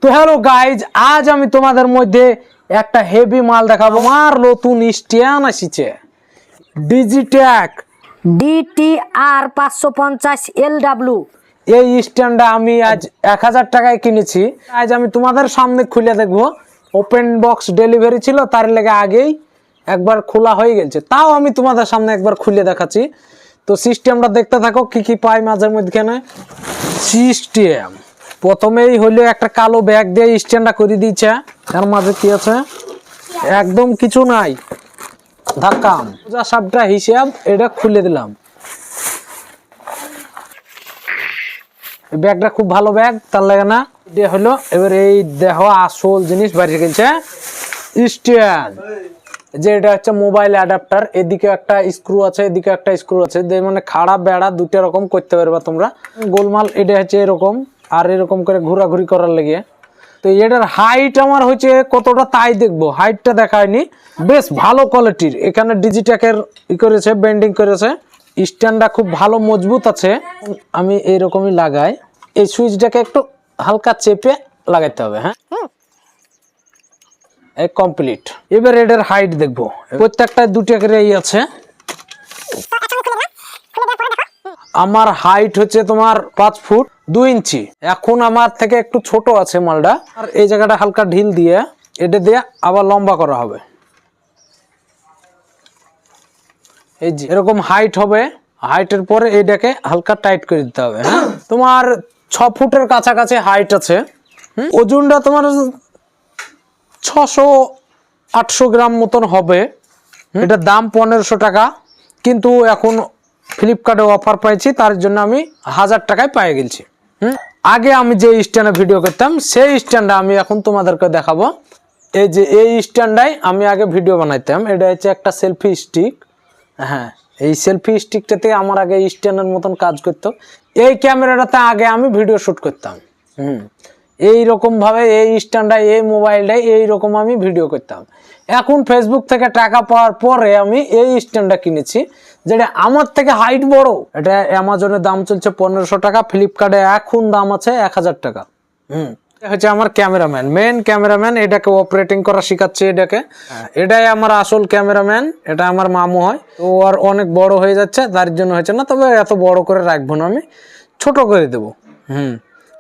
তো hello guys, আজ আমি তোমাদের মধ্যে একটা হেভি মাল দেখাবো। আমার নতুন স্ট্যান্ড আসছে ডিজিটেক DTR 550LW। এই স্ট্যান্ডটা আমি আজ 1000 টাকায় কিনেছি। আজ আমি তোমাদের সামনে খুলে দেখবো। ওপেন বক্স ডেলিভারি ছিল, তার লেগে আগেই একবার খোলা হয়ে গেছে, তাও আমি তোমাদের সামনে একবার খুলে দেখাচ্ছি। তো সিস্টেমটা দেখতে থাকো, কি কি পাই মাঝের মধ্যখানে। সিস্টেম প্রথমেই হলো একটা কালো ব্যাগ দিয়ে স্ট্যান্ডটা করে দিয়েছে। এর মাঝে কি আছে? একদম কিছু নাই, ধাক্কাম যা সবটা হিসাব। এটা খুলে দিলাম। ব্যাগটা খুব ভালো ব্যাগ, তার লাগে না এটা হলো। এবার এই দেখো আসল জিনিস বাইরে গেছে, স্ট্যান্ড। যে এটা হচ্ছে মোবাইল অ্যাডাপ্টার। এদিকে একটা স্ক্রু আছে, এদিকে একটা স্ক্রু আছে, মানে খাড়া বেড়া দুটো রকম করতে পারবা তোমরা। গোলমাল এটা হচ্ছে এরকম, আর এরকম করে ঘোরাঘুরি করার লেগে। তো এটার হাইট আমার হচ্ছে কতটা তাই দেখবো, হাইটটা দেখায়নি। বেশ ভালো কোয়ালিটির, এখানে ডিজিটেকের ই করেছে, বেন্ডিং করেছে। স্ট্যান্ডটা খুব ভালো মজবুত আছে। আমি এইরকমই লাগাই। এই সুইচটাকে একটু হালকা চেপে লাগাইতে হবে। হ্যাঁ, কমপ্লিট। এবার এটার হাইট দেখবো। প্রত্যেকটা দুটো করে আছে। আমার হাইট হচ্ছে তোমার 5 ফুট 2 ইঞ্চি। এখন আমার থেকে একটু ছোট আছে মালটা। আর এই জায়গাটা হালকা ঢিল দিয়ে এটা দিয়ে আবার লম্বা করা হবে। এই যে এরকম হাইট হবে। হাইটের পরে এইটাকে হালকা টাইট করে দিতে হবে। হ্যাঁ, তোমার 6 ফুটের কাছাকাছি হাইট আছে। ওজনটা তোমার 600-800 গ্রাম মতন হবে। এটার দাম 1500 টাকা, কিন্তু এখন ফ্লিপকার্টে অফার পাইছি, তার জন্য আমি 1000 টাকায় পেয়ে গেছি। আগে আমি যে স্ট্যান্ডে ভিডিও করতাম সেই স্ট্যান্ডটা আমি এখন তোমাদেরকে দেখাবো। এই যে এই স্ট্যান্ডাই আমি আগে ভিডিও বানাইতাম। এটা হচ্ছে একটা সেলফি স্টিক। হ্যাঁ, এই সেলফি স্টিকটাতে আমার আগে স্ট্যান্ডের মতন কাজ করতো। এই ক্যামেরাটাতে আগে আমি ভিডিও শুট করতাম। এইরকম ভাবে এই স্ট্যান্ডায়, এই মোবাইলটায় এইরকম আমি ভিডিও করতাম। এখন ফেসবুক থেকে টাকা পাওয়ার পরে আমি এই স্ট্যান্ডটা কিনেছি, যেটা আমার থেকে হাইট বড়। এটা অ্যামাজনের দাম চলছে 1500 টাকা, ফ্লিপকার্টে এখন দাম আছে 1000 টাকা। হচ্ছে আমার ক্যামেরাম্যান, মেন ক্যামেরাম্যান। এটাকে অপারেটিং করা শিখাচ্ছে এটাকে। এটাই আমার আসল ক্যামেরাম্যান। এটা আমার মামু হয়। তো আর অনেক বড় হয়ে যাচ্ছে, তার জন্য হচ্ছে না। তবে এত বড় করে রাখবো না, আমি ছোট করে দেবো।